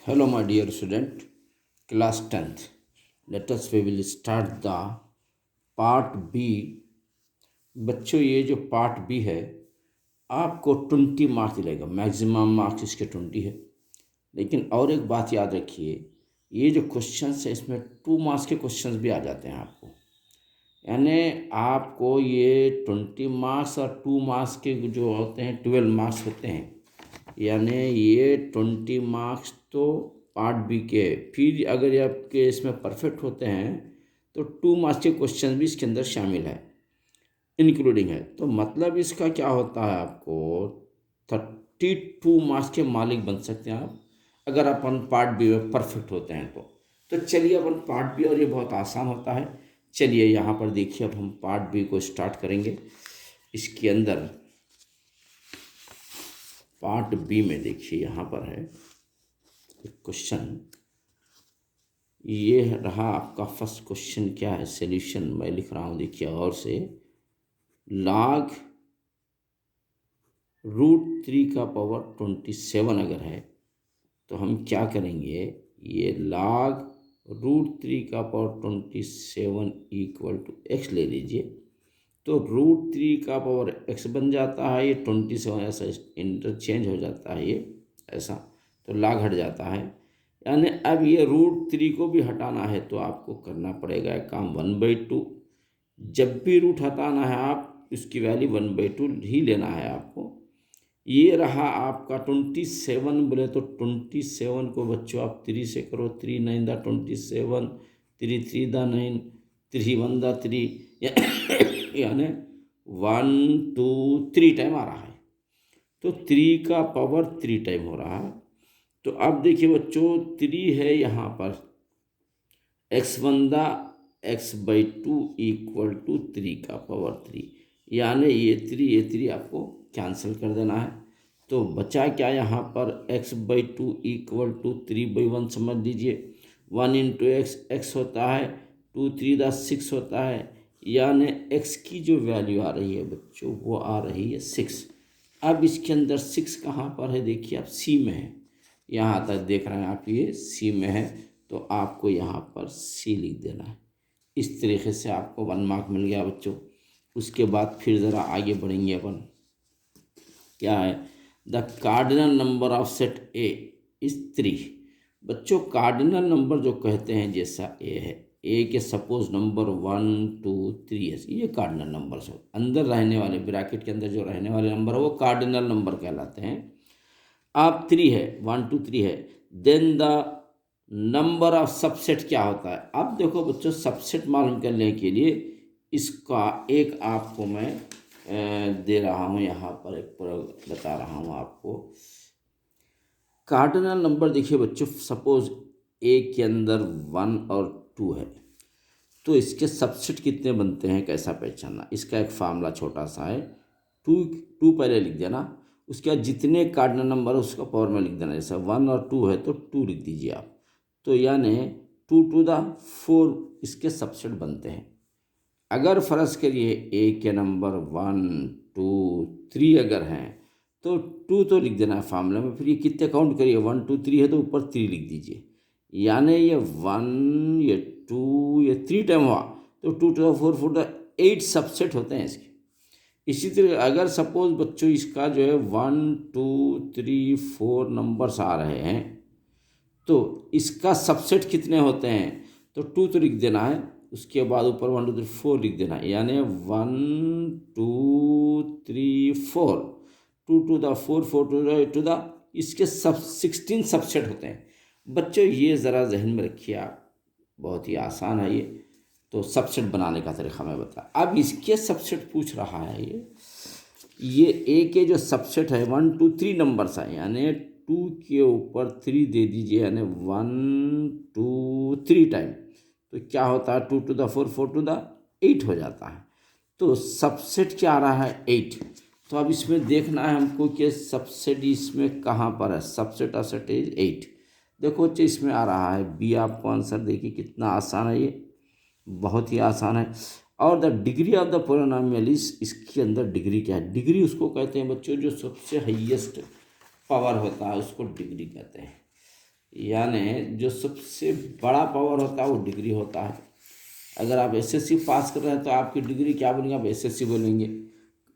Hello, my dear student, class 10th. Let us we will start the part B. बच्चों ये जो part B है आपको 20 marks मिलेगा, मैक्सिमम मार्क्स इसके 20 है। लेकिन और एक बात याद रखिए, ये जो क्वेश्चंस है इसमें 2 मार्क्स के क्वेश्चंस भी आ जाते हैं आपको, यानी आपको ये 20 मार्क्स और 2 मार्क्स के जो होते हैं 12 मार्क्स होते हैं, यानी ये 20 मार्क्स तो पार्ट बी के। फिर अगर आपके इसमें परफेक्ट होते हैं तो 2 मार्क्स के क्वेश्चन भी इसके अंदर शामिल है, इंक्लूडिंग है। तो मतलब इसका क्या होता है, आपको 32 मार्क्स के मालिक बन सकते हैं आप, अगर अपन पार्ट बी में परफेक्ट होते हैं तो चलिए अपन पार्ट बी, और ये बहुत आसान होता है। चलिए यहाँ पर देखिए, अब हम पार्ट बी को स्टार्ट करेंगे। इसके अंदर पार्ट बी में देखिए, यहाँ पर है एक क्वेश्चन, ये रहा आपका फर्स्ट क्वेश्चन। क्या है सॉल्यूशन, मैं लिख रहा हूँ, देखिए और से। log √3 का पावर 27 अगर है तो हम क्या करेंगे, ये log √3 का पावर 27 इक्वल टू x ले लीजिए। तो √3 का पावर x बन जाता है, ये 27 ऐसा इंटरचेंज हो जाता है, ये ऐसा, तो log हट जाता है। यानी अब ये √3 को भी हटाना है तो आपको करना पड़ेगा एक काम, 1/2। जब भी रूट हटाना है आप उसकी वैल्यू 1/2 ही लेना है आपको। ये रहा आपका 27, बोले तो 27 को बच्चों आप 3 से करो, 3 9 दा 27, 3 3 दा 9, 3 1 दा 3, यानी 1 2 3 टाइम आ रहा है, तो 3 का पावर 3 टाइम हो रहा है। तो अब देखिए बच्चों, 3 है यहाँ पर, x1 दा x/2 इक्वल टू 3 का पावर 3, यानी ये 3 आपको कैंसिल कर देना है। तो बचा क्या यहाँ पर, x/2 इक्वल टू 3/1 समझ लीजिए। 1 इंटू एक्स होता है, 2 3 दा 6 होता है, यानी x की जो वैल्यू आ रही है बच्चों वो आ रही है 6। अब इसके अंदर 6 कहाँ पर है, देखिए आप सी में है, यहाँ तक देख रहे हैं आप, ये सी में है, तो आपको यहाँ पर सी लिख देना है। इस तरीके से आपको 1 मार्क मिल गया बच्चों। उसके बाद फिर ज़रा आगे बढ़ेंगे अपन। क्या है, the cardinal number of set A is 3। बच्चों कार्डिनल नंबर जो कहते हैं, जैसा ए है, ए के सपोज नंबर 1 2 3 है, ये कार्डिनल नंबर से अंदर रहने वाले, ब्रैकेट के अंदर जो रहने वाले नंबर है वो कार्डिनल नंबर कहलाते हैं। अब 3 है, 1 2 3 है, then the number of subset क्या होता है। अब देखो बच्चों, सबसेट मालूम करने के लिए इसका एक आपको मैं दे रहा हूँ, यहाँ पर एक प्रयोग बता रहा हूँ आपको। कार्डिनल नंबर देखिए बच्चों, सपोज ए के अंदर 1 और 2 है, तो इसके सबसेट कितने बनते हैं, कैसा पहचानना, इसका एक फार्मूला छोटा सा है। 2 पहले लिख देना, उसके बाद जितने कार्डिनल नंबर है उसका पावर में लिख देना। जैसे 1 और 2 है तो 2 लिख दीजिए आप, तो यानी 2 टू द 4 इसके सबसेट बनते हैं। अगर फ़र्ज़ करिए ए के नंबर 1 2 3 अगर हैं तो 2 तो लिख देना है फार्मूला में, फिर ये कितने काउंट करिए, 1 2 3 है तो ऊपर 3 लिख दीजिए, यानी ये 1 ये 2 ये 3 टाइम हुआ, तो 2 टू द 4 4 द 8 सबसेट होते हैं इसके। इसी तरह अगर सपोज बच्चों इसका जो है 1 2 3 4 नंबर्स आ रहे हैं, तो इसका सबसेट कितने होते हैं, तो 2 तो लिख देना है, उसके बाद ऊपर 1 2 3 4 लिख देना है, यानी 1 2 3 4, 2 टू द 4 4 टू द, इसके सब 16 सबसेट होते हैं। बच्चों ये ज़रा जहन में रखिए आप, बहुत ही आसान है ये। तो सबसेट बनाने का तरीका मैं बता, अब इसके सबसेट पूछ रहा है ये ए के जो सबसेट है 1 2 3 नंबर्स है, यानी 2 के ऊपर 3 दे दीजिए, यानी 1 2 3 टाइम, तो क्या होता है 2 टू द 4 4 टू द 8 हो जाता है। तो सबसेट क्या आ रहा है 8। तो अब इसमें देखना है हमको कि सबसेट इसमें कहाँ पर है, सबसेट ऑफ सेट इज 8। देखो बच्चे इसमें आ रहा है बी, आपको आंसर देखिए कितना आसान है ये, बहुत ही आसान है। और the degree of the polynomial is, इसके अंदर डिग्री क्या है, डिग्री उसको कहते हैं बच्चों जो सबसे हाईएस्ट पावर होता है उसको डिग्री कहते हैं। यानी जो सबसे बड़ा पावर होता है वो डिग्री होता है। अगर आप एसएससी पास कर रहे हैं तो आपकी डिग्री क्या बोलेंगे, आप एसएससी बोलेंगे।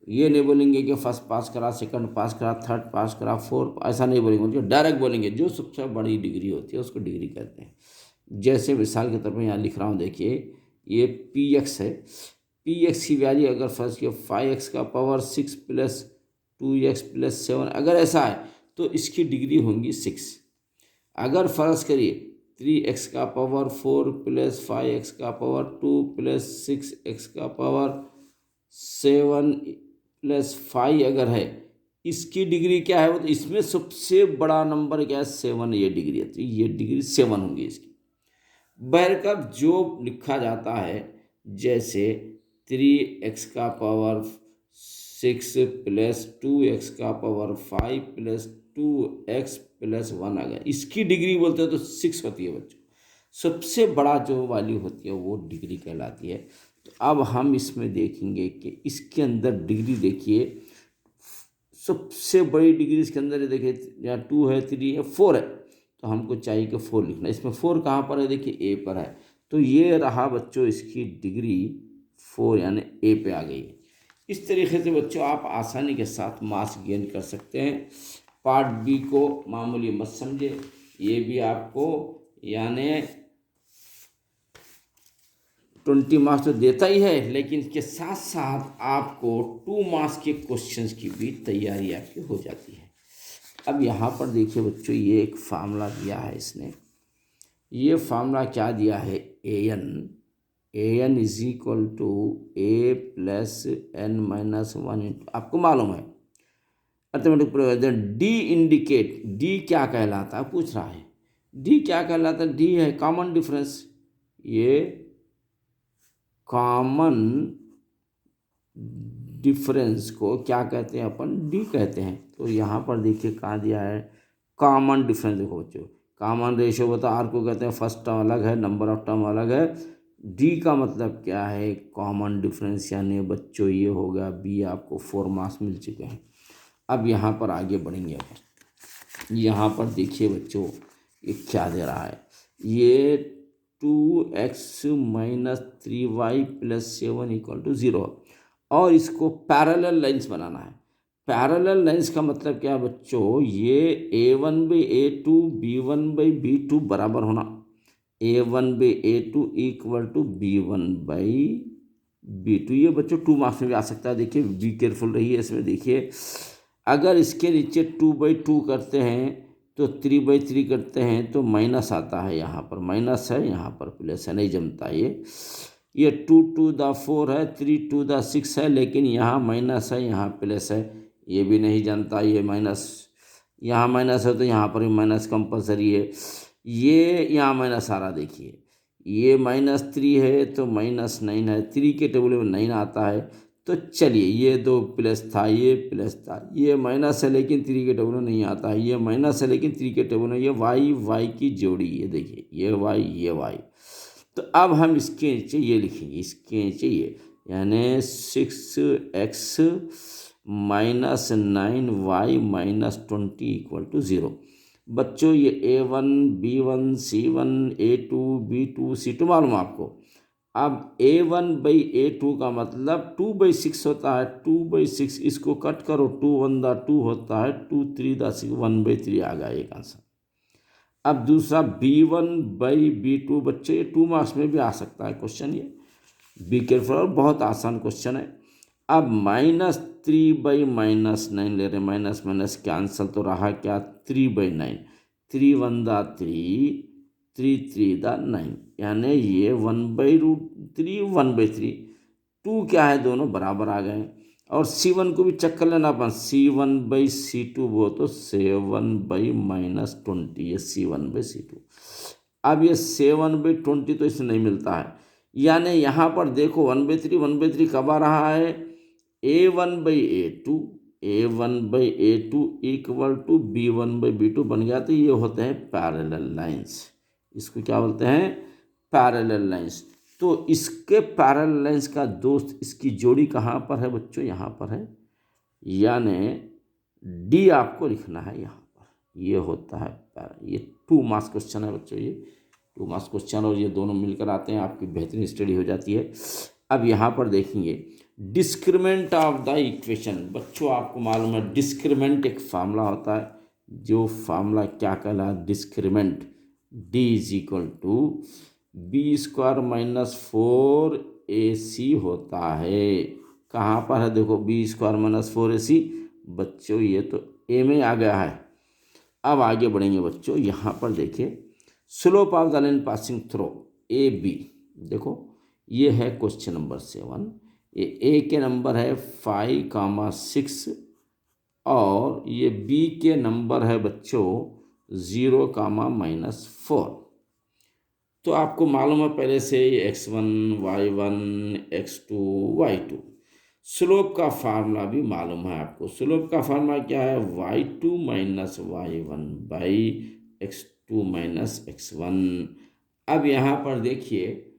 ये नहीं बोलेंगे कि फर्स्ट पास करा, सेकंड पास करा, थर्ड पास करा, फोर्थ, ऐसा नहीं बोलेंगे। जो डायरेक्ट बोलेंगे जो सबसे बड़ी डिग्री होती है उसको डिग्री कहते हैं। जैसे मिसाल के तौर पर यहाँ लिख रहा हूँ, देखिए ये पी एक्स है। पी एक्स की वैल्यू अगर फर्स्ट किया 5x का पावर 6 प्लस 2x प्लस 7, अगर ऐसा है तो इसकी डिग्री होंगी 6। अगर फर्ज करिए 3x का पावर 4 प्लस 5x का पावर 2 प्लस 6x का पावर 7 प्लस 5 अगर है, इसकी डिग्री क्या है, वो तो इसमें सबसे बड़ा नंबर क्या है, 7, ये डिग्री है, तो ये डिग्री 7 होंगी इसकी। बैरकब जो लिखा जाता है जैसे 3x का पावर 6 प्लस 2x का पावर 5 प्लस 2x प्लस 1, अगर इसकी डिग्री बोलते हैं तो 6 होती है बच्चों। सबसे बड़ा जो वैल्यू होती है वो डिग्री कहलाती है। तो अब हम इसमें देखेंगे कि इसके अंदर डिग्री देखिए, सबसे बड़ी डिग्री इसके अंदर है, देखिए यहाँ 2 है, 3 है, 4 है, तो हमको चाहिए कि 4 लिखना। इसमें 4 कहाँ पर है, देखिए ए पर है, तो ये रहा बच्चों इसकी डिग्री 4, यानी ए पे आ गई है। इस तरीके से बच्चों आप आसानी के साथ मार्क्स गेन कर सकते हैं। पार्ट बी को मामूली मत समझे, ये भी आपको यानी 20 मार्क्स तो देता ही है, लेकिन इसके साथ साथ आपको 2 मार्क्स के क्वेश्चंस की भी तैयारी आपकी हो जाती है। अब यहाँ पर देखिए बच्चों, ये एक फार्मूला दिया है इसने। ये फार्मूला क्या दिया है, an is equal to a plus n minus 1, आपको मालूम है अर्थमेटिक प्रयोजन। डी इंडिकेट, डी क्या कहलाता है पूछ रहा है, डी क्या कहलाता है, डी है कॉमन डिफरेंस। ये कॉमन डिफरेंस को क्या कहते हैं अपन, डी कहते हैं। तो यहाँ पर देखिए कहाँ दिया है कॉमन डिफरेंस। देखो बच्चों, कॉमन रेशियो बता, आर को कहते हैं फर्स्ट टर्म अलग है, नंबर ऑफ टर्म अलग है। डी का मतलब क्या है, कॉमन डिफरेंस, यानी बच्चों ये हो गया बी। आपको 4 मार्क्स मिल चुके हैं। अब यहाँ पर आगे बढ़ेंगे। अपन यहाँ पर देखिए बच्चों, ये क्या दे रहा है, ये 2x minus 3y plus 7 equal to 0, और इसको पैरेलल लाइंस बनाना है। पैरेलल लाइंस का मतलब क्या है बच्चों, ये a1 by a2 b1 by b2 बराबर होना, a1 by a2 equal to b1 by b2। ये बच्चों 2 मार्क्स में भी आ सकता है। देखिए बी केयरफुल रहिए इसमें। देखिए अगर इसके नीचे 2/2 करते हैं तो 3/3 करते हैं तो माइनस आता है, यहाँ पर माइनस है, यहाँ पर प्लस है, नहीं जमता ये 2 to the 4 है, 3 to the 6 है, लेकिन यहाँ माइनस है, यहाँ प्लस है, ये भी नहीं जानता। ये माइनस, यहाँ माइनस है तो यहाँ पर भी माइनस कंपलसरी है। ये यहाँ माइनस आ रहा, देखिए ये -3 है तो -9 है, 3 के टेबल में 9 आता है। तो चलिए ये 2 प्लस था, ये प्लस था, ये माइनस है लेकिन 3 के टेबल में नहीं आता है, ये माइनस है लेकिन 3 के टेबल में, ये y की जोड़ी, ये देखिए ये y। तो अब हम इसके नीचे ये लिखेंगे, इसके नीचे ये, यानी 6x minus 9y minus 20 equal to 0। बच्चों ये a1 b1 c1 a2 b2 c2 मालूम आपको। अब a1 बाई a2 का मतलब 2/6 होता है, 2/6, इसको कट करो, 2 1 दा 2 होता है, 2 3 दा 6, 1/3 आ गया एक आंसर। अब दूसरा b1 बाई b2, बच्चे ये 2 मार्क्स में भी आ सकता है क्वेश्चन, ये बी केयरफुल, और बहुत आसान क्वेश्चन है। अब -3 बाई -9 ले रहे, माइनस माइनस कैंसल, तो रहा क्या 3/9, 3 1 दा 3, 3 3 दा 9, यानी ये 1/√3 1/3, 2 क्या है दोनों बराबर आ गए। और C1 को भी चेक कर लेना अपन, C1 बाई C2 वो तो 7 बाई -20, ये C1 बाई C2। अब ये 7/20 तो इसमें नहीं मिलता है, यानी यहाँ पर देखो 1/3 1/3 कब आ रहा है, a1 by a2 equal to b1 by b2 बन गया। तो ये होते हैं पैरेलल लाइंस, इसको क्या बोलते हैं, पैरेलल लाइंस। तो इसके पैरेलल लाइंस का दोस्त, इसकी जोड़ी कहाँ पर है बच्चों, यहाँ पर है, यानी डी आपको लिखना है यहाँ पर, ये होता है ये 2 मार्क्स क्वेश्चन है बच्चों, ये 2 मार्क्स क्वेश्चन और ये दोनों मिलकर आते हैं, आपकी बेहतरीन स्टडी हो जाती है। अब यहाँ पर देखेंगे डिस्क्रिमेंट ऑफ द इक्वेशन। बच्चों आपको मालूम है डिस्क्रिमेंट एक फार्मूला होता है, जो फार्मूला क्या कहला, discriminant d is equal to b² - 4ac होता है। कहाँ पर है देखो, b² - 4ac। बच्चों ये तो ए में आ गया है। अब आगे बढ़ेंगे बच्चों, यहाँ पर देखिए slope of the line passing through A B. देखो ये है क्वेश्चन नंबर 7। ये ए के नंबर है 5, 6 और ये बी के नंबर है बच्चों 0, -4। तो आपको मालूम है पहले से ये x1, y1, x2, y2। Slope का फार्मूला भी मालूम है आपको। स्लोप का फार्मूला क्या है, y2 - y1 by x2 - x1। अब यहाँ पर देखिए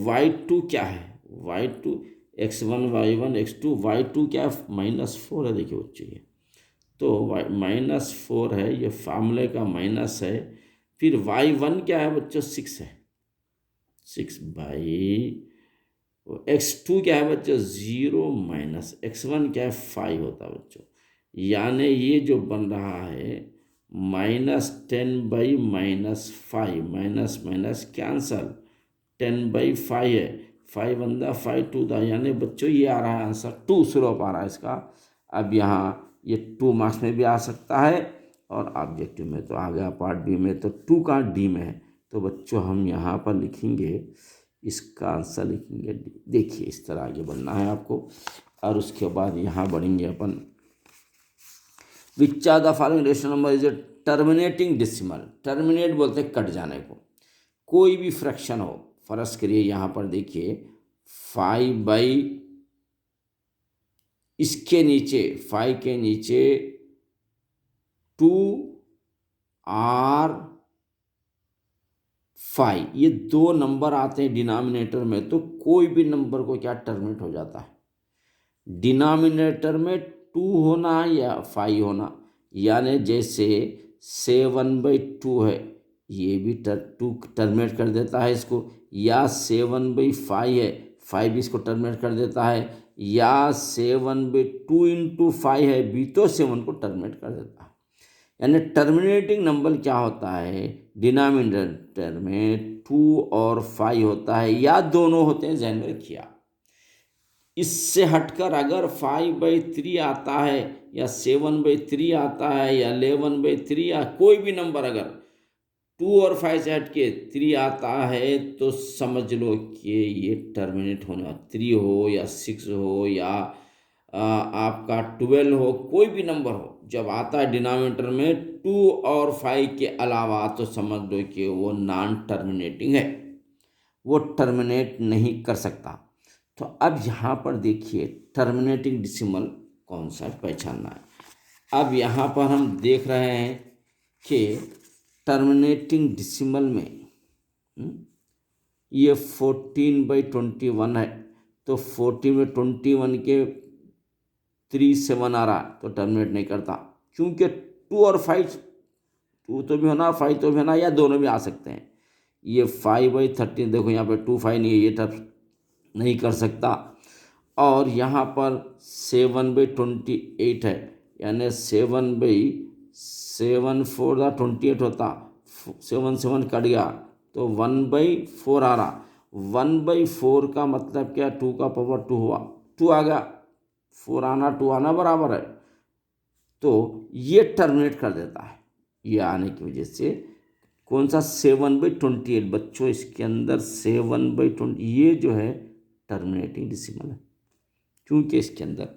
y2 क्या है, y2 x1 y1 x2, y2 क्या है -4 है। देखिए बच्चों ये तो -4 है, ये फार्मूले का माइनस है। फिर y1 क्या है बच्चों 6 है, 6 बाई x2 क्या है बच्चों 0 - x1 क्या है 5 होता है बच्चों। यानी ये जो बन रहा है -10 बाई -5, माइनस माइनस कैंसल, 10/5 है, 5 बंदा 5 2 दा, यानी बच्चों ये आ रहा है आंसर 2 स्लोप आ रहा है इसका। अब यहाँ ये 2 मार्क्स में भी आ सकता है और ऑब्जेक्टिव में तो आ गया, पार्ट बी में तो 2 का डी में है। तो बच्चों हम यहाँ पर लिखेंगे, इसका आंसर लिखेंगे डी। देखिए इस तरह आगे बढ़ना है आपको। और उसके बाद यहाँ बढ़ेंगे अपन, which are the following rational number is a terminating decimal. Terminate बोलते हैं कट जाने को, कोई भी फ्रैक्शन हो। फर्ज करिए यहाँ पर देखिए 5 बाई इसके नीचे 5 के नीचे 2r5, ये 2 नंबर आते हैं डिनोमिनेटर में। तो कोई भी नंबर को क्या टर्मिनेट हो जाता है, डिनोमिनेटर में 2 होना या 5 होना। यानी जैसे 7/2 है, ये भी 2 टर्मिनेट कर देता है इसको, या 7/5 है, 5 इसको टर्मिनेट कर देता है, या 7/2 × 5 है, भी तो 7 को टर्मिनेट कर देता है। यानी टर्मिनेटिंग नंबर क्या होता है, डिनोमिनेटर में 2 और 5 होता है या दोनों होते हैं, ध्यान में रखिए। इससे हटकर अगर 5/3 आता है या 7/3 आता है या 11/3 या कोई भी नंबर अगर 2 और 5 से हट के 3 आता है तो समझ लो कि ये टर्मिनेट होना, 3 हो या 6 हो या आपका 12 हो, कोई भी नंबर हो, जब आता है डिनोमिनेटर में 2 और 5 के अलावा तो समझ लो कि वो नॉन टर्मिनेटिंग है, वो टर्मिनेट नहीं कर सकता। तो अब यहाँ पर देखिए टर्मिनेटिंग डेसिमल कौन सा पहचानना है। अब यहाँ पर हम देख रहे हैं कि टर्मिनेटिंग डेसिमल में ये 14/21 है, तो 14 में 21 के 37 आ रहा तो टर्मिनेट नहीं करता, क्योंकि 2 और 5, 2 तो भी होना 5 तो भी होना, या दोनों भी आ सकते हैं। ये 5/13 देखो यहाँ पे 2 5 नहीं है, ये टर्म नहीं कर सकता। और यहाँ पर 7/28 है, यानी 7/7 4 28 होता, 7 7 कट गया तो 1/4 आ रहा। 1/4 का मतलब क्या, 2 का पावर 2 हुआ, 2 आ गया, 4 आना 2 आना बराबर है, तो ये टर्मिनेट कर देता है। ये आने की वजह से कौन सा 7/28 बच्चों, इसके अंदर 7/20 ये जो है टर्मिनेटिंग डेसिमल है, क्योंकि इसके अंदर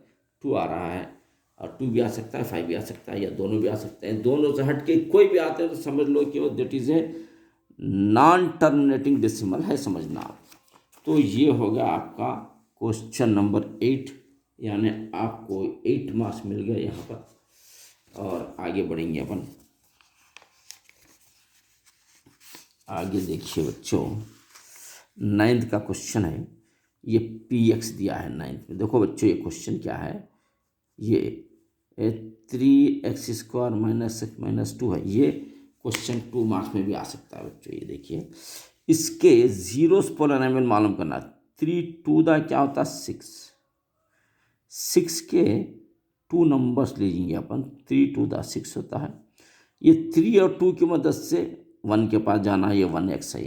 2 आ रहा है और 2 भी आ सकता है, 5 भी आ सकता है, या दोनों भी आ सकते हैं। दोनों से हट के कोई भी आते हैं तो समझ लो कि वो that is a non terminating decimal है, समझना आप। तो ये होगा आपका क्वेश्चन नंबर 8, यानी आपको 8 मार्क्स मिल गए यहाँ पर। और आगे बढ़ेंगे अपन, आगे देखिए बच्चों 9th का क्वेश्चन है। ये px दिया है 9th में। देखो बच्चों ये क्वेश्चन क्या है, ये 3x² माइनस x माइनस 2 है। ये क्वेश्चन 2 मार्क्स में भी आ सकता है बच्चों। ये देखिए, इसके जीरोस पॉलिनोमियल मालूम करना। 3 2 दा क्या होता है 6 के 2 नंबर्स लीजिए अपन। 3 2 दा 6 होता है। ये 3 और 2 की मदद से 1 के पास जाना है, ये 1x है।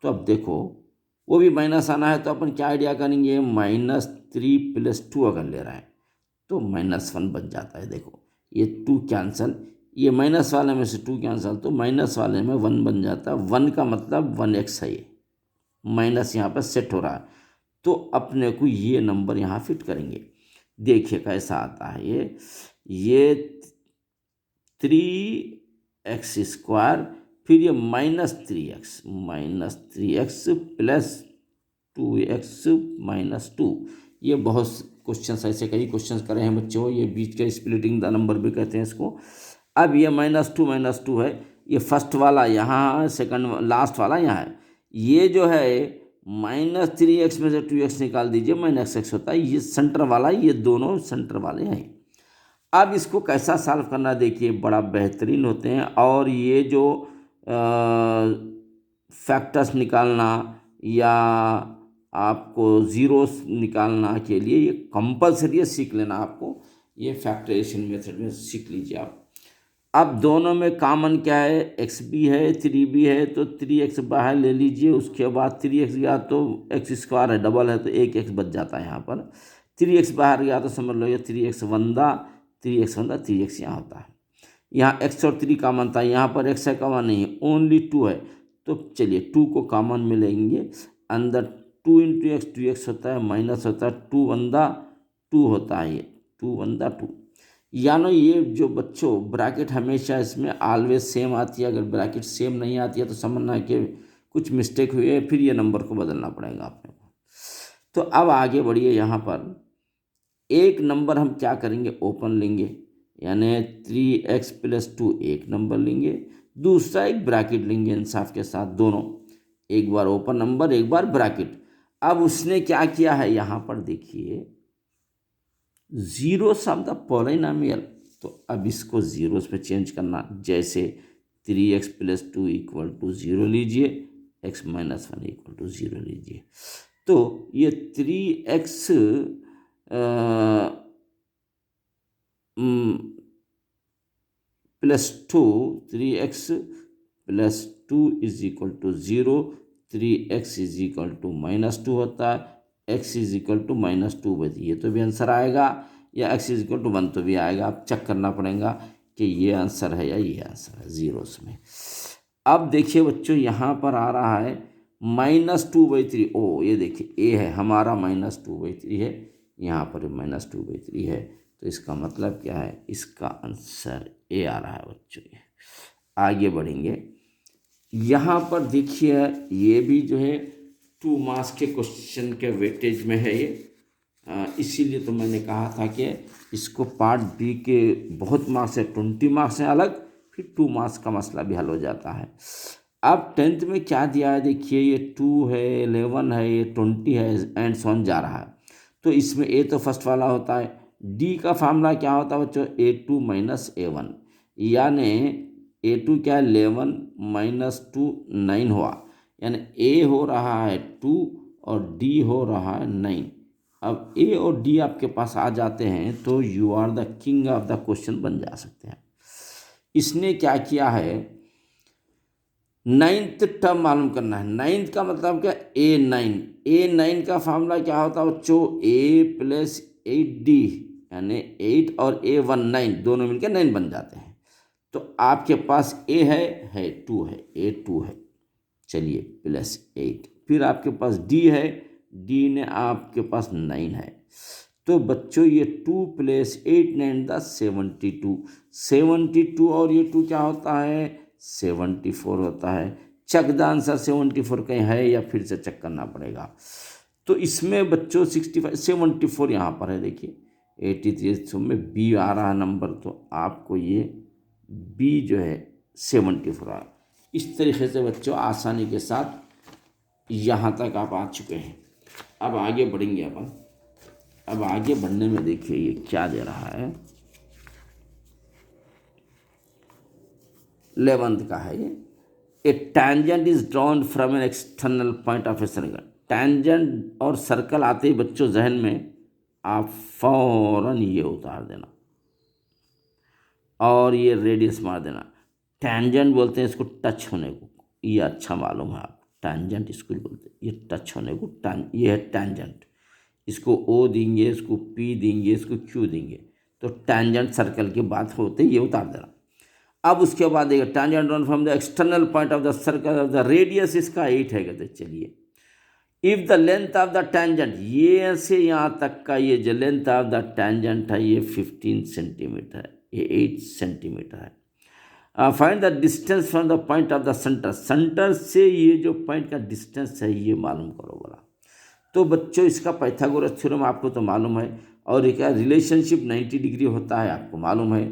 तो अब देखो वो भी माइनस आना है, तो अपन क्या आइडिया करेंगे, -3 + 2 अगर ले रहा है तो -1 बन जाता है। देखो ये 2 कैंसल, ये माइनस वाले में से 2 कैंसल, तो माइनस वाले में 1 बन जाता है। 1 का मतलब 1x है। ये माइनस यहाँ पर सेट हो रहा है, तो अपने को ये नंबर यहाँ फिट करेंगे। देखिए कैसा आता है ये 3x², फिर ये -3x + 2x - 2। ये बहुत क्वेश्चंस ऐसे कई क्वेश्चंस करे हैं बच्चों। ये बीच का स्प्लिटिंग द नंबर भी कहते हैं इसको। अब ये -2 है, ये फर्स्ट वाला यहाँ है, सेकंड लास्ट वाला यहाँ है। ये जो है -3x में से 2x निकाल दीजिए, -x होता है। ये सेंटर वाला, ये दोनों सेंटर वाले हैं। अब इसको कैसा सॉल्व करना, देखिए बड़ा बेहतरीन होते हैं। और ये जो फैक्टर्स निकालना या आपको जीरोस निकालना के लिए ये कंपलसरी सीख लेना आपको। ये फैक्टराइजेशन मेथड में सीख लीजिए आप। अब दोनों में कॉमन क्या है, एक्स भी है 3 भी है, तो 3x बाहर ले लीजिए। उसके बाद 3x गया तो x² है, डबल है, तो 1x बच जाता है यहाँ पर। 3x बाहर गया तो समझ लो ये 3x 3x यहाँ होता है। यहाँ x और 3 कॉमन था, यहाँ पर x है कॉमन नहीं है, ओनली 2 है। तो चलिए 2 को कॉमन में लेंगे। अंदर 2 × x 2x होता है, माइनस होता है 2 × 2 होता है, ये 2 × 2। यानी ये जो बच्चों ब्रैकेट हमेशा इसमें ऑलवेज सेम आती है। अगर ब्रैकेट सेम नहीं आती है तो समझना कि कुछ मिस्टेक हुई है, फिर ये नंबर को बदलना पड़ेगा आपने को। तो अब आगे बढ़िए। यहाँ पर एक नंबर हम क्या करेंगे, ओपन लेंगे, यानी 3x + 2 एक नंबर लेंगे, दूसरा एक ब्रैकेट लेंगे इंसाफ के साथ, दोनों एक बार ओपन नंबर एक बार ब्रैकेट। अब उसने क्या किया है, यहाँ पर देखिए जीरोस ऑफ द पॉलिनोमियल, तो अब इसको जीरोस पे चेंज करना। जैसे 3x + 2 = 0 लीजिए, x - 1 = 0 लीजिए। तो ये 3x + 2 3x + 2 = 0, 3x = -2 होता है, x = -2 ये तो भी आंसर आएगा, या x = 1 तो भी आएगा। आप चेक करना पड़ेगा कि ये आंसर है या ये आंसर है जीरोस में। अब देखिए बच्चों यहाँ पर आ रहा है -2/3। ओ ये देखिए a है हमारा, -2/3 है, यहाँ पर -2/3 है। तो इसका मतलब क्या है, इसका आंसर ए आ रहा है बच्चों। ये आगे बढ़ेंगे। यहाँ पर देखिए ये भी जो है 2 मार्क्स के क्वेश्चन के वेटेज में है ये। इसीलिए तो मैंने कहा था कि इसको पार्ट बी के बहुत मार्क्स है, 20 मार्क्स हैं अलग, फिर 2 मार्क्स का मसला भी हल हो जाता है। अब 10th में क्या दिया है, देखिए ये 2 है, 11 है, ये 20 है, एंड सॉन जा रहा है। तो इसमें ए तो फर्स्ट वाला होता है। डी का फार्मूला क्या होता है बच्चों, A2 - A1, यानी A2 क्या है 11 - 2 9 हुआ, यानी ए हो रहा है 2 और डी हो रहा है 9। अब ए और डी आपके पास आ जाते हैं तो you are the king of the question बन जा सकते हैं। इसने क्या किया है, 9th टर्म मालूम करना है। 9th का मतलब क्या, A9 का फार्मूला क्या होता है बच्चों, A + 8D, यानी 8 और A1 9 दोनों मिलकर 9 बन जाते हैं। तो आपके पास A है 2 है, A2 है, चलिए +8, फिर आपके पास D है, D ने आपके पास 9 है। तो बच्चों ये 2 + 8 9 = 72 और ये 2 क्या होता है 74 होता है। चेक द आंसर 74 कहीं है या फिर से चेक करना पड़ेगा। तो इसमें बच्चों 65 74 यहाँ पर है, देखिए 83 में बी आ रहा है नंबर, तो आपको ये बी जो है 74 आ। इस तरीके से बच्चों आसानी के साथ यहाँ तक आप आ चुके हैं। अब आगे बढ़ेंगे अपन। अब आगे बढ़ने में देखिए ये क्या दे रहा है, 11th का है ये। A tangent is drawn from an external point of a circle. Tangent और सर्कल आते ही बच्चों जहन में आप फौरन ये उतार देना और ये रेडियस मार देना। टैंजेंट बोलते हैं इसको टच होने को, ये अच्छा मालूम है आप, टैंजेंट इसको बोलते हैं, ये टच होने को ये है टैंजेंट। इसको ओ देंगे, इसको पी देंगे, इसको क्यू देंगे, तो टैंजेंट सर्कल की बात होते ये उतार देना। अब उसके बाद देखिए tangent drawn from the external point of the circle of the radius इसका 8 है। कहते चलिए if the length of the tangent, ये से यहाँ तक का ये जो लेंथ ऑफ द टैंजेंट है ये 15 सेंटीमीटर है, ये 8 सेंटीमीटर है। Find the distance from the point of the centre, centre से ये जो पॉइंट का डिस्टेंस है ये मालूम करो बोला। तो बच्चों इसका पाइथागोरस थ्योरम आपको तो मालूम है, और एक रिलेशनशिप 90 डिग्री होता है आपको मालूम है।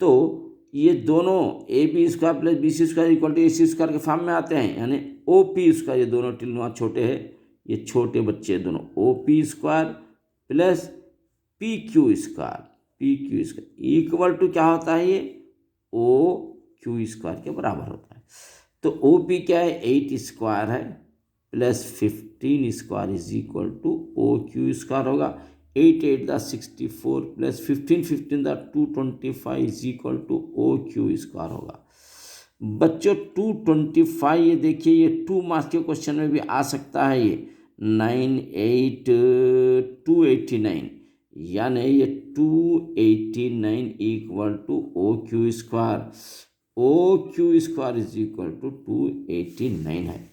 तो ये दोनों A B square plus B C square equal to A C square के फॉर्म में आते हैं, यानी ओ पी स्क्वायर, ये दोनों टिलनुआ छोटे हैं, ये छोटे बच्चे दोनों O P square plus P Q square equal to क्या होता है, ये ओ क्यू स्क्वायर के बराबर होता है। तो ओ पी क्या है 8 स्क्वायर है plus 15 square is equal to O Q square होगा। 8 8 the 64 plus 15 15 the 225 is equal to O Q square होगा। बच्चों 225 ये देखिए ये 2 मार्क्स के क्वेश्चन में भी आ सकता है, ये 9 8 289, यानी ये 289 equal to O Q square. O Q square is equal to 289 है।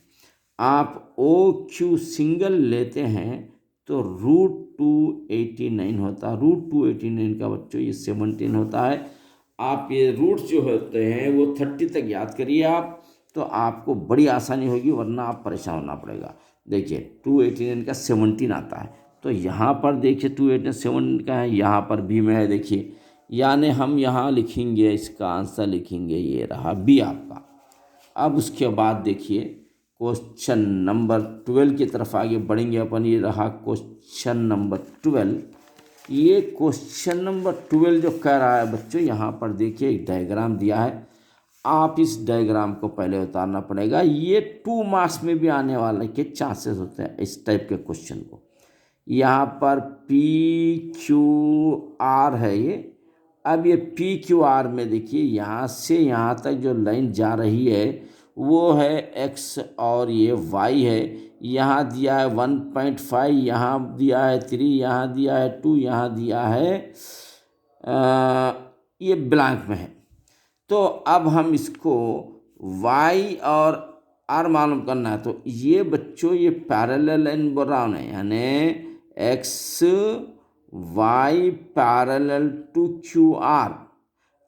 आप ओ क्यू सिंगल लेते हैं तो √289 होता है। √289 का बच्चों ये 17 होता है। आप ये रूट जो होते हैं वो 30 तक याद करिए आप, तो आपको बड़ी आसानी होगी, वरना आप परेशान होना पड़ेगा। देखिए 289 का 17 आता है, तो यहाँ पर देखिए 287 का है, यहाँ पर भी में है देखिए, यानी हम यहाँ लिखेंगे, इसका आंसर लिखेंगे, ये रहा बी आपका। अब उसके बाद देखिए क्वेश्चन नंबर 12 की तरफ आगे बढ़ेंगे अपन। ये रहा क्वेश्चन नंबर 12। ये क्वेश्चन नंबर 12 जो कह रहा है बच्चों, यहाँ पर देखिए एक डायग्राम दिया है, आप इस डायग्राम को पहले उतारना पड़ेगा। ये 2 मार्क्स में भी आने वाले के चांसेस होते हैं इस टाइप के क्वेश्चन को। यहाँ पर पी क्यू आर है ये। अब ये पी क्यू आर में देखिए यहाँ से यहाँ तक जो लाइन जा रही है वो है एक्स और ये वाई है। यहाँ दिया है 1.5, यहाँ दिया है 3, यहाँ दिया है 2, यहाँ दिया है ये ब्लैंक में है। तो अब हम इसको वाई और आर मालूम करना है, तो ये बच्चों ये पैरेलल लाइन बोल रहा हूँ, यानी X Y parallel to Q R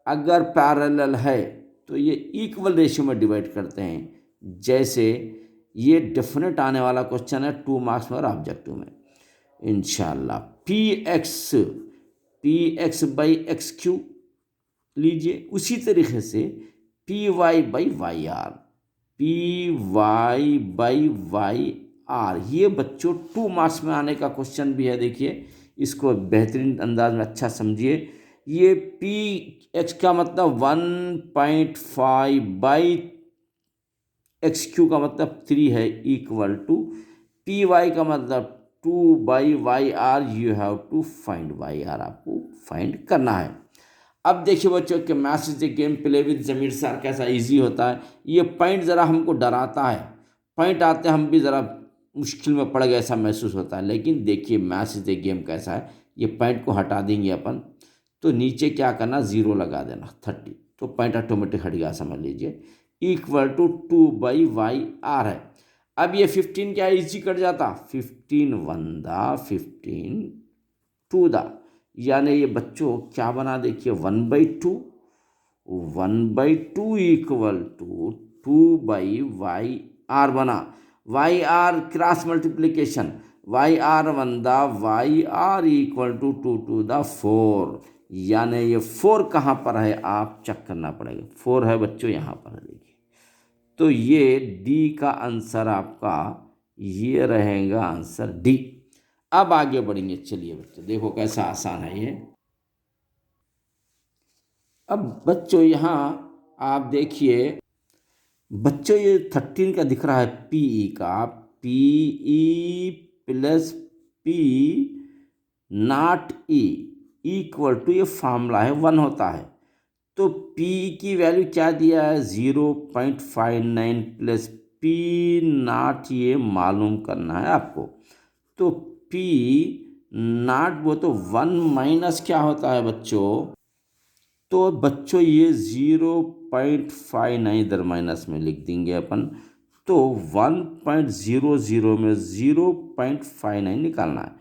अगर पैरेलल है तो ये इक्वल रेशियो में डिवाइड करते हैं। जैसे ये डेफिनेट आने वाला क्वेश्चन है 2 मार्क्स में और ऑब्जेक्टिव में इंशाल्लाह। P X by X Q लीजिए, उसी तरीके से P Y by Y R, ये बच्चों 2 मार्क्स में आने का क्वेश्चन भी है। देखिए इसको बेहतरीन अंदाज में अच्छा समझिए। ये पी एक्स का मतलब 1.5 बाई एक्स क्यू का मतलब 3 है इक्वल टू पी वाई का मतलब 2 by Y R. You have to find Y R, आपको फाइंड करना है। अब देखिए बच्चों के maths is a game play with Zameer sir कैसा इजी होता है। ये पॉइंट ज़रा हमको डराता है, पॉइंट आते हम भी ज़रा मुश्किल में पड़ गए ऐसा महसूस होता है। लेकिन देखिए मैथ्स इज ए गेम कैसा है, ये पॉइंट को हटा देंगे अपन, तो नीचे क्या करना 0 लगा देना 30, तो पॉइंट ऑटोमेटिक हट गया समझ लीजिए, equal to 2 by Y R है। अब ये 15 क्या इजी कट जाता, 15 1 दा 15 2 दा, यानी ये बच्चों क्या बना देखिए 1/2 equal to 2 by Y R बना। Y R cross multiplication, Y R 1 दा वाई आर इक्वल टू 2 2 दा 4, यानी ये 4 कहाँ पर है आप चेक करना पड़ेगा। 4 है बच्चों यहाँ पर है देखिए, तो ये डी का आंसर आपका ये रहेगा आंसर डी। अब आगे बढ़ेंगे, चलिए बच्चों देखो कैसा आसान है ये। अब बच्चों यहाँ आप देखिए बच्चों, ये 13 का दिख रहा है पीई का, PE plus P not E equal to, ये फार्मूला है 1 होता है। तो पी की वैल्यू क्या दिया है 0.59 प्लस पी नॉट, ये मालूम करना है आपको। तो पी नॉट वो तो 1 माइनस क्या होता है बच्चों, तो बच्चों ये 0.59 इधर माइनस में लिख देंगे अपन। तो 1.00 में 0.59 निकालना है।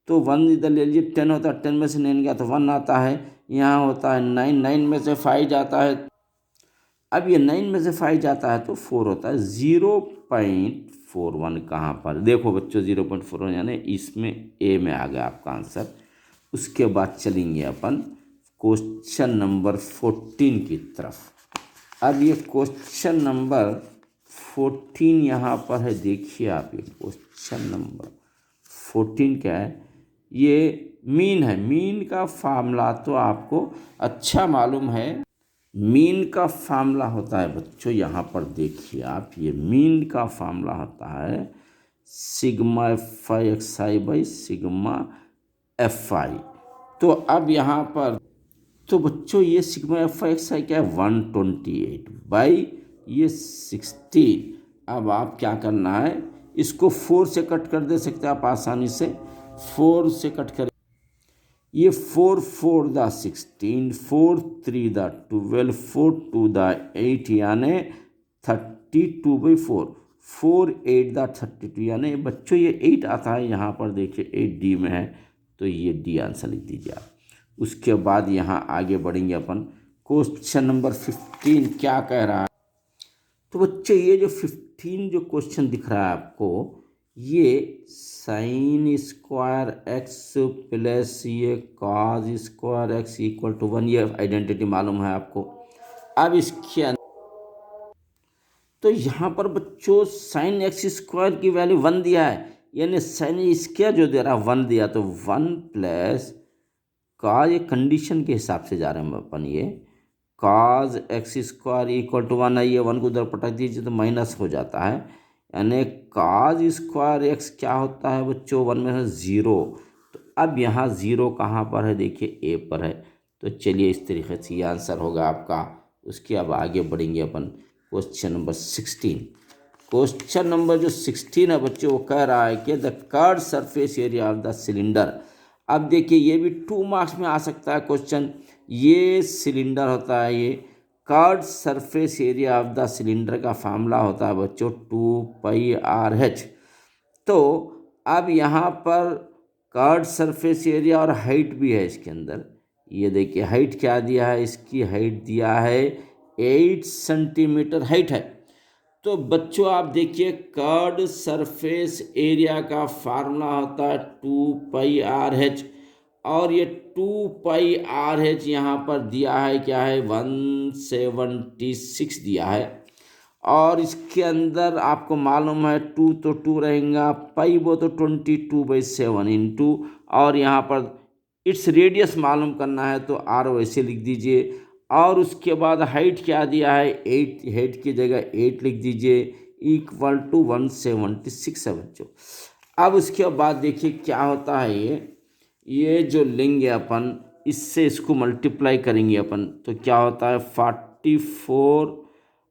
तो 1 इधर ले लीजिए, 10 होता है, 10 में से 9 गया तो 1 आता है। यहाँ होता है 9, 9 में से 5 जाता है, अब ये 9 में से 5 जाता है तो 4 होता है। 0.41 कहाँ पर देखो बच्चों, 0.41 यानी इसमें ए में आ गया आपका आंसर। उसके बाद चलेंगे अपन क्वेश्चन नंबर 14 की तरफ। अब ये क्वेश्चन नंबर 14 यहाँ पर है, देखिए आप, ये क्वेश्चन नंबर 14 क्या है, ये मीन है। मीन का फार्मूला तो आपको अच्छा मालूम है। मीन का फार्मूला होता है बच्चों, यहाँ पर देखिए आप, ये मीन का फार्मूला होता है sigma F I x I by sigma F I. तो अब यहाँ पर तो बच्चों ये सिग्मा एफ आई एक्स आई क्या है 128 बाई ये 16। अब आप क्या करना है, इसको 4 से कट कर दे सकते हैं आप आसानी से, 4 से कट कर, ये 4 4 द 16, 4 3 द 12, 4 2 द 8 यानी 32/4, 4 8 द 32 यानी बच्चों ये 8 आता है यहाँ पर, देखिए 8 डी में है, तो ये डी आंसर लिख दीजिए आप। उसके बाद यहाँ आगे बढ़ेंगे अपन, क्वेश्चन नंबर 15 क्या कह रहा है। तो बच्चे ये जो 15 जो क्वेश्चन दिख रहा है आपको, ये साइन स्क्वायर एक्स प्लस ये cos square X equal to 1, ये आइडेंटिटी मालूम है आपको। अब इसके अंदर तो यहाँ पर बच्चों साइन एक्स स्क्वायर की वैल्यू 1 दिया है, यानी साइन स्क्वायर जो दे रहा है 1 दिया, तो 1 प्लस का, ये कंडीशन के हिसाब से जा रहे हैं अपन, ये cos X square equal to 1 है, ये 1 को उधर पटक दीजिए तो माइनस हो जाता है, यानी कॉज स्क्वायर एक्स क्या होता है बच्चों 1 में से 0। तो अब यहाँ 0 कहाँ पर है, देखिए ए पर है। तो चलिए इस तरीके से ये आंसर होगा आपका। उसके अब आगे बढ़ेंगे अपन क्वेश्चन नंबर 16। क्वेश्चन नंबर जो 16 है बच्चों, वो कह रहा है कि the curved surface area of the cylinder. अब देखिए ये भी 2 मार्क्स में आ सकता है क्वेश्चन। ये सिलेंडर होता है, ये curved surface area of the cylinder का फार्मूला होता है बच्चों 2πRH। तो अब यहाँ पर कर्व्ड सरफेस एरिया और हाइट भी है इसके अंदर। ये देखिए हाइट क्या दिया है, इसकी हाइट दिया है 8 सेंटीमीटर हाइट है। तो बच्चों आप देखिए कर्व्ड सरफेस एरिया का फार्मूला होता है 2πRH, और ये 2πRH यहाँ पर दिया है क्या है 176 दिया है। और इसके अंदर आपको मालूम है 2 तो 2 रहेगा, पाई वो तो 22/7 इंटू, और यहाँ पर इट्स रेडियस मालूम करना है तो आर वैसे लिख दीजिए। और उसके बाद हाइट क्या दिया है 8, हाइट की जगह 8 लिख दीजिए इक्वल टू 176 है बच्चों। अब उसके बाद देखिए क्या होता है, ये जो लेंगे अपन, इससे इसको मल्टीप्लाई करेंगे अपन, तो क्या होता है 44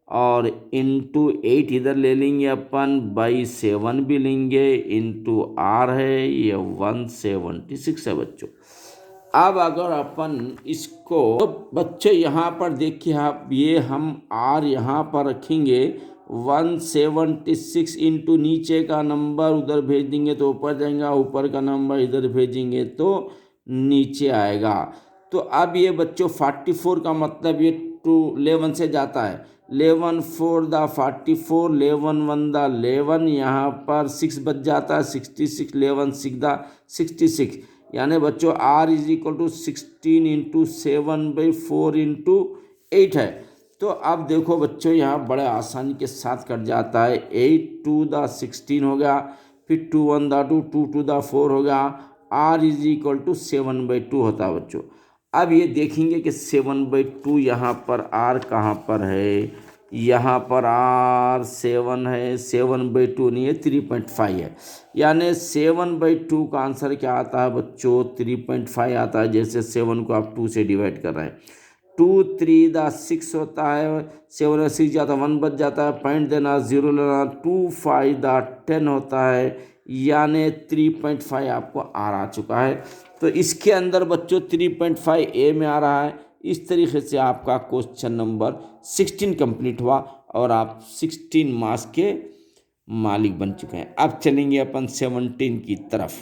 और इंटू 8 इधर ले लेंगे अपन, बाई 7 भी लेंगे, इंटू आर है, ये 176 है बच्चों। अब अगर अपन इसको, तो बच्चों यहाँ पर देखिए आप, ये हम आर यहाँ पर रखेंगे 176 इंटू नीचे का नंबर उधर भेज देंगे तो ऊपर जाएगा, ऊपर का नंबर इधर भेजेंगे तो नीचे आएगा। तो अब ये बच्चों 44 का मतलब ये 2 11 से जाता है, 11 4 द 44, 11 1 द 11, यहाँ पर 6 बच जाता है 66, 11 6 द 66, यानी बच्चों r is equal to 16 into 7/4 into 8 है। तो अब देखो बच्चों यहाँ बड़े आसानी के साथ कट जाता है, 8 2 द 16 हो गया, फिर 2 1 द 2, 2 2 द 4 हो गया, r इज इक्वल टू 7/2 होता है बच्चों। अब ये देखेंगे कि 7/2 यहाँ पर आर कहाँ पर है, यहाँ पर आर 7 है, 7/2 नहीं है, 3.5 है, यानी 7/2 का आंसर क्या आता है बच्चों, 3.5 आता है। जैसे 7 को आप 2 से डिवाइड कर रहे हैं, 2 3 दा 6 होता है, 7 और 6 जाता है 1 बच जाता है, पॉइंट देना 0 लेना, 2 5 दा 10 होता है, यानी 3.5 आपको आर आ चुका है। तो इसके अंदर बच्चों 3.5 ए में आ रहा है। इस तरीके से आपका क्वेश्चन नंबर 16 कंप्लीट हुआ और आप 16 मार्क्स के मालिक बन चुके हैं। अब चलेंगे अपन 17 की तरफ।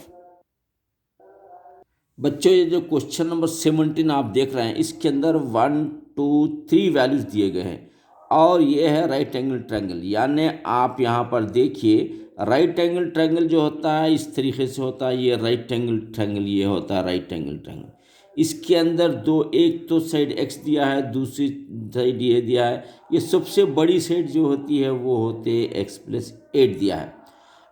बच्चों ये जो क्वेश्चन नंबर 17 आप देख रहे हैं, इसके अंदर 1 2 3 वैल्यूज दिए गए हैं और ये है राइट एंगल ट्रायंगल। यानी आप यहाँ पर देखिए, राइट एंगल ट्रायंगल जो होता है इस तरीके से होता है, ये राइट एंगल ट्रायंगल ये होता है राइट एंगल ट्रायंगल। इसके अंदर दो, एक तो साइड x दिया है, दूसरी साइड ये दिया है। ये सबसे बड़ी साइड जो होती है वो होते x+8 दिया है।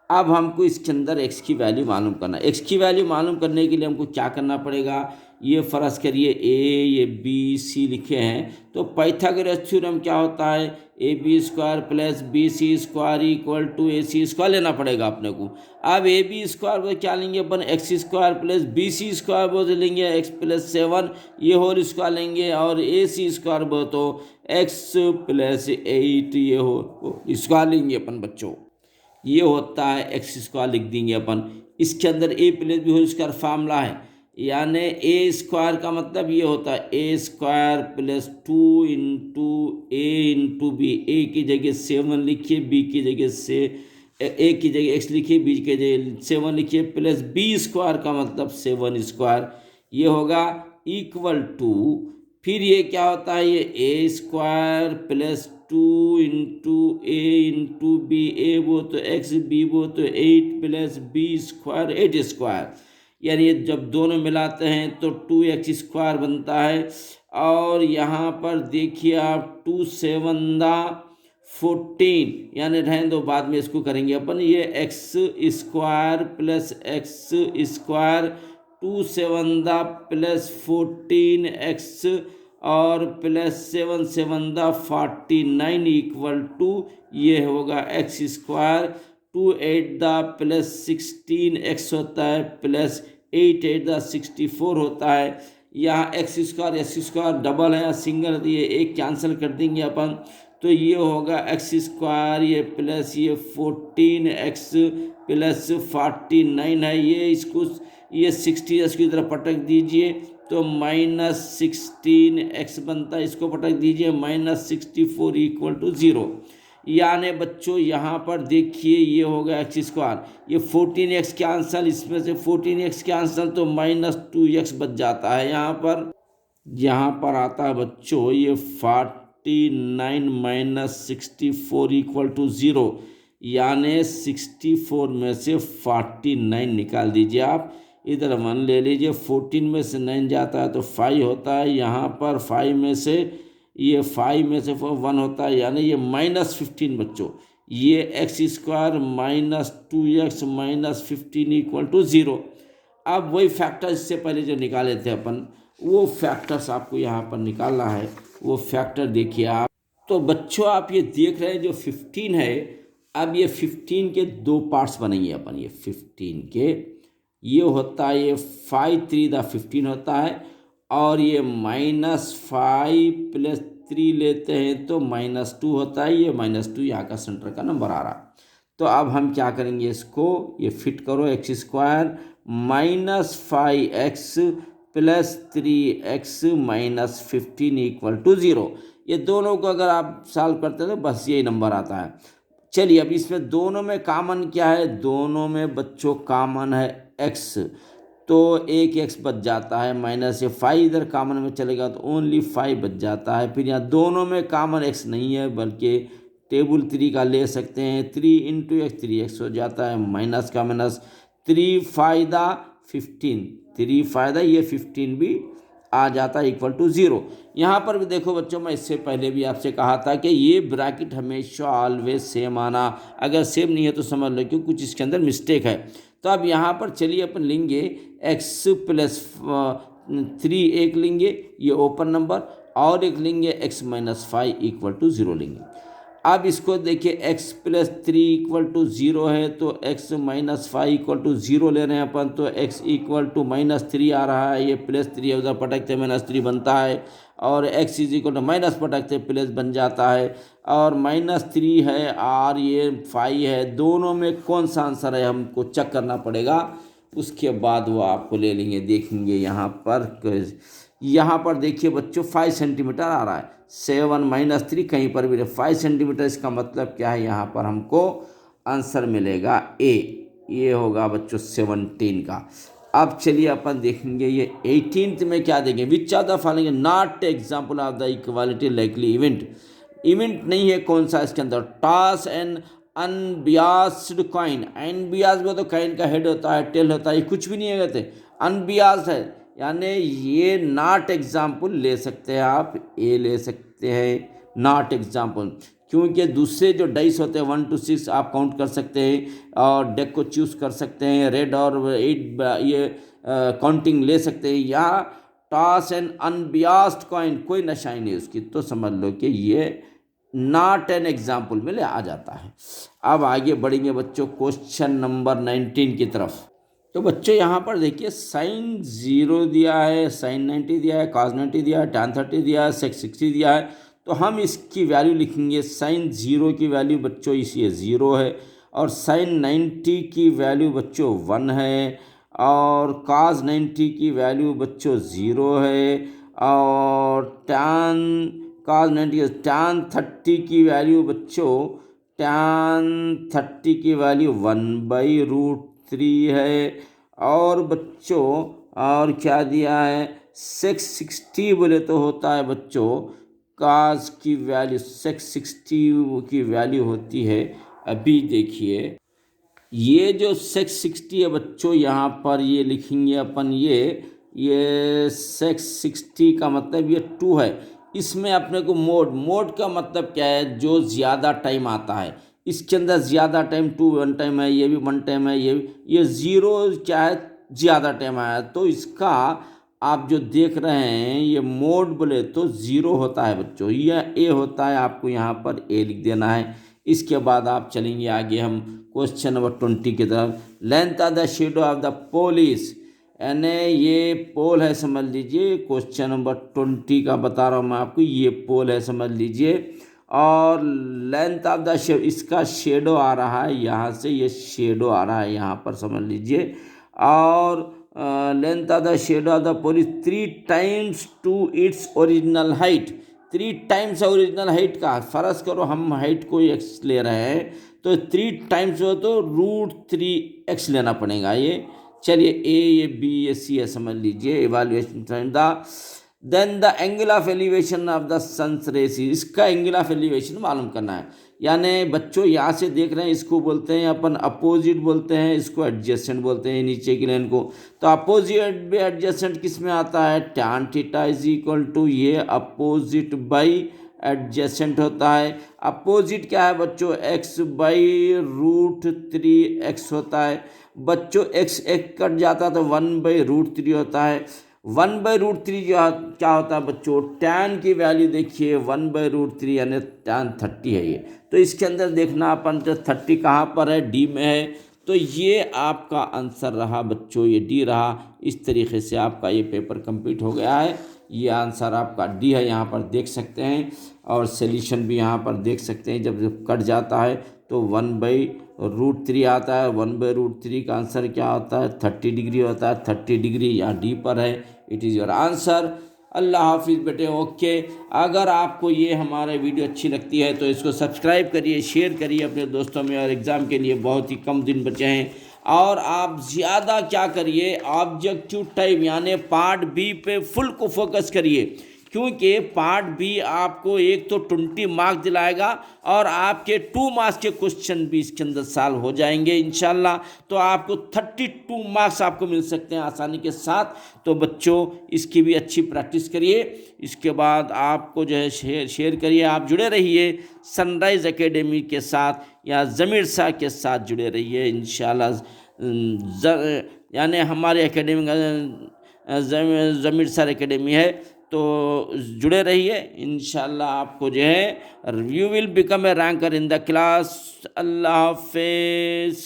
अब हमको इसके अंदर x की वैल्यू मालूम करना है। x की वैल्यू मालूम करने के लिए हमको क्या करना पड़ेगा, ये फर्ज करिए a, ये b, c लिखे हैं, तो पाइथागोरस थ्योरम क्या होता है, ab² प्लस bc² = ac² लेना पड़ेगा अपने को। अब ab² को क्या लेंगे अपन, x² प्लस bc² वो लेंगे x+7, ये होल स्क्वायर लेंगे, और ac² वो तो x+8 ये हो स्क्वायर लेंगे अपन बच्चों। ये होता है x² लिख देंगे अपन। इसके अंदर a plus B whole square formula है, यानी a² का मतलब ये होता है a² plus 2 into a into B. a की जगह 7 लिखिए, b की जगह से a की जगह x लिखिए, b की जगह 7 लिखिए, प्लस b² का मतलब 7²। ये होगा इक्वल टू, फिर ये क्या होता है, ये a² प्लस 2 इंटू ए इंटू बी, ए वो तो x, बी वो तो 8 प्लस b² 8²। यानी ये जब दोनों मिलाते हैं तो 2x² बनता है। और यहाँ पर देखिए आप 2 7 दा 14, यानी रहने दो बाद में इसको करेंगे अपन, ये x² प्लस x², 2 7 दा प्लस 14x और प्लस 7 7 दा 49 इक्वल टू ये होगा x², 2 8 दा प्लस 16x होता है, प्लस 8 8 दा 64 होता है। यहाँ x² डबल है, सिंगल है, ये एक कैंसिल कर देंगे अपन, तो ये होगा x², ये प्लस ये 14x प्लस 49 है, ये इसको ये 60 इसकी तरफ पटक दीजिए तो -16x बनता है, इसको पटक दीजिए -64 इक्वल टू 0। यानी बच्चों यहाँ पर देखिए ये होगा x², ये 14x कैंसल, इसमें से 14x कैंसल तो -2x बच जाता है। यहाँ पर आता है बच्चों ये 49 -64 इक्वल टू 0, यानी 64 में से 49 निकाल दीजिए आप, इधर 1 ले लीजिए, 14 में से 9 जाता है तो 5 होता है, यहाँ पर 5 में से ये 1 होता है, यानी ये -15 बच्चों, ये x² -2x -15 इक्वल टू 0। अब वही फैक्टर इससे पहले जो निकाले थे अपन, वो फैक्टर्स आपको यहाँ पर निकालना है। वो फैक्टर देखिए आप, तो बच्चों आप ये देख रहे हैं जो 15 है, अब ये 15 के दो पार्ट्स बनेंगे अपन, ये 15 के ये होता है, ये 5 3 दा 15 होता है, और ये -5 प्लस 3 लेते हैं तो -2 होता है, ये -2 यहाँ का सेंटर का नंबर आ रहा। तो अब हम क्या करेंगे, इसको ये फिट करो, x² -5x plus 3x -15 equal to 0। ये दोनों को अगर आप सॉल्व करते हैं तो बस यही नंबर आता है। चलिए अब इसमें दोनों में कॉमन क्या है, दोनों में बच्चों कॉमन है x, तो एक x बच जाता है, माइनस ये 5 इधर कॉमन में चलेगा तो ओनली 5 बच जाता है। फिर यहाँ दोनों में कॉमन x नहीं है, बल्कि टेबल 3 का ले सकते हैं, 3 इंटू x 3x हो जाता है, माइनस का माइनस, 3 फायदा 15, 3 फायदा ये 15 भी आ जाता है इक्वल टू 0। यहाँ पर भी देखो बच्चों, मैं इससे पहले भी आपसे कहा था कि ये ब्रैकेट हमेशा ऑलवेज सेम आना, अगर सेम नहीं है तो समझ लो कि कुछ इसके अंदर मिस्टेक है। तो अब यहाँ पर चलिए अपन लेंगे x प्लस 3 एक लेंगे, ये ओपन नंबर, और एक लेंगे x माइनस 5 इक्वल टू 0 लेंगे। अब इसको देखिए x प्लस 3 इक्वल टू 0 है, तो x माइनस 5 इक्वल टू 0 ले रहे हैं अपन, तो x इक्वल टू माइनस 3 आ रहा है, ये प्लस 3 है, उधर पटकते माइनस 3 बनता है, और x is equal to minus पटकते प्लस बन जाता है, और माइनस 3 है और ये 5 है, दोनों में कौन सा आंसर है हमको चेक करना पड़ेगा। उसके बाद वो आपको ले लेंगे, देखेंगे यहाँ पर देखिए बच्चों 5 सेंटीमीटर आ रहा है, 7 माइनस 3 कहीं पर भी 5 सेंटीमीटर, इसका मतलब क्या है, यहाँ पर हमको आंसर मिलेगा ए, ये होगा बच्चों 17 का। अब चलिए अपन देखेंगे ये 18th में क्या देंगे, which are the following not example of the equality likely event. Event नहीं है कौन सा इसके अंदर, toss and unbiased coin, unbiased में तो कॉइन का हेड होता है, टेल होता है, ये कुछ भी नहीं है कहते, अनबियास्ड है, यानी ये नॉट एग्जाम्पल ले सकते हैं आप, ए ले सकते हैं नॉट एग्जाम्पल, क्योंकि दूसरे जो डाइस होते हैं 1 to 6 आप काउंट कर सकते हैं और डेक को चूज़ कर सकते हैं, रेड और 8 ये काउंटिंग ले सकते हैं। यहाँ टॉस एंड अनबियास्ड कॉइन कोई नशा नहीं उसकी, तो समझ लो कि ये नॉट एन एग्जाम्पल में ले आ जाता है। अब आगे बढ़ेंगे बच्चों क्वेश्चन नंबर 19 की तरफ। तो बच्चों यहाँ पर देखिए साइन 0 दिया है, साइन 90 दिया है, कॉस 90 दिया है, tan 30 दिया है, सेक 60 दिया है, तो हम इसकी वैल्यू लिखेंगे। साइन 0 की वैल्यू बच्चों इसी 0 है, और साइन 90 की वैल्यू बच्चों 1 है, और कॉस 90 की वैल्यू बच्चों 0 है, और tan 30 की वैल्यू बच्चों tan 30 की वैल्यू 1/√3 है, और बच्चों और क्या दिया है, सेक्स 60 बोले तो होता है बच्चों काज की वैल्यू, सेक्स 60 की वैल्यू होती है, अभी देखिए ये जो सेक्स 60 है बच्चों, यहाँ पर ये लिखेंगे अपन, ये सेक्स 60 का मतलब ये 2 है, इसमें अपने को मोड का मतलब क्या है, जो ज़्यादा टाइम आता है, इसके अंदर ज़्यादा टाइम 2 1 टाइम है, ये भी 1 टाइम है, ये 0 क्या है, ज़्यादा टाइम आया, तो इसका आप जो देख रहे हैं ये मोड बोले तो 0 होता है बच्चों, यह ए होता है, आपको यहाँ पर ए लिख देना है। इसके बाद आप चलेंगे आगे हम क्वेश्चन नंबर 20 की तरफ। Length of the shadow of the pole is, यानी ये पोल है समझ लीजिए, क्वेश्चन नंबर 20 का बता रहा हूँ मैं आपको, ये पोल है समझ लीजिए, और लेंथ ऑफ द शेडो, इसका शेडो आ रहा है यहाँ से, ये शेडो आ रहा है यहाँ पर समझ लीजिए, और length of the shadow of the pole is 3 times to its original height, 3 times original height का, फर्ज करो हम हाइट को x ले रहे हैं, तो 3 times हो तो √3x लेना पड़ेगा। ये चलिए ए, ये बी, ये सी है समझ लीजिए, evaluation then the angle of elevation of the sun's rays, इसका एंगल ऑफ एलिवेशन मालूम करना है, यानी बच्चों यहाँ से देख रहे हैं, इसको बोलते हैं अपन अपोजिट बोलते हैं, इसको एडजेसेंट बोलते हैं नीचे की लाइन को, तो अपोजिट भी एडजेसेंट किस में आता है, tan theta is equal to ये अपोजिट बाई एडजेसेंट होता है। अपोजिट क्या है बच्चों, x/√3x होता है बच्चों, x एक कट जाता है तो 1/√3 होता है, 1/√3 क्या होता है बच्चों, tan की वैल्यू देखिए 1/√3 यानी tan 30 है ये, तो इसके अंदर देखना अपन 30 कहाँ पर है, डी में है, तो ये आपका आंसर रहा बच्चों, ये डी रहा। इस तरीके से आपका ये पेपर कंप्लीट हो गया है, ये आंसर आपका डी है, यहाँ पर देख सकते हैं, और सॉल्यूशन भी यहाँ पर देख सकते हैं, जब कट जाता है तो 1/√3 आता है, 1/√3 का आंसर क्या होता है, 30 डिग्री होता है, 30 डिग्री यहाँ डी पर है, इट इज़ योर आंसर। अल्लाह हाफिज़ बेटे, ओके। अगर आपको ये हमारा वीडियो अच्छी लगती है तो इसको सब्सक्राइब करिए, शेयर करिए अपने दोस्तों में, और एग्ज़ाम के लिए बहुत ही कम दिन बचे हैं, और आप ज़्यादा क्या करिए, ऑब्जेक्टिव टाइप यानी पार्ट बी पे फुल को फोकस करिए, क्योंकि पार्ट बी आपको एक तो 20 मार्क्स दिलाएगा, और आपके 2 मार्क्स के क्वेश्चन भी इसके अंदर सॉल्व हो जाएंगे इंशाल्लाह, तो आपको 32 मार्क्स आपको मिल सकते हैं आसानी के साथ। तो बच्चों इसकी भी अच्छी प्रैक्टिस करिए, इसके बाद आपको जो है शेयर करिए, आप जुड़े रहिए सनराइज़ एकेडमी के साथ या ज़मीर शाह के साथ जुड़े रहिए इंशाल्लाह, यानी हमारे एकेडमी का ज़मीर सर एकेडमी है। तो जुड़े रहिए, इंशाल्लाह आपको जो है you will become a ranker in the class. अल्लाह हाफिज़।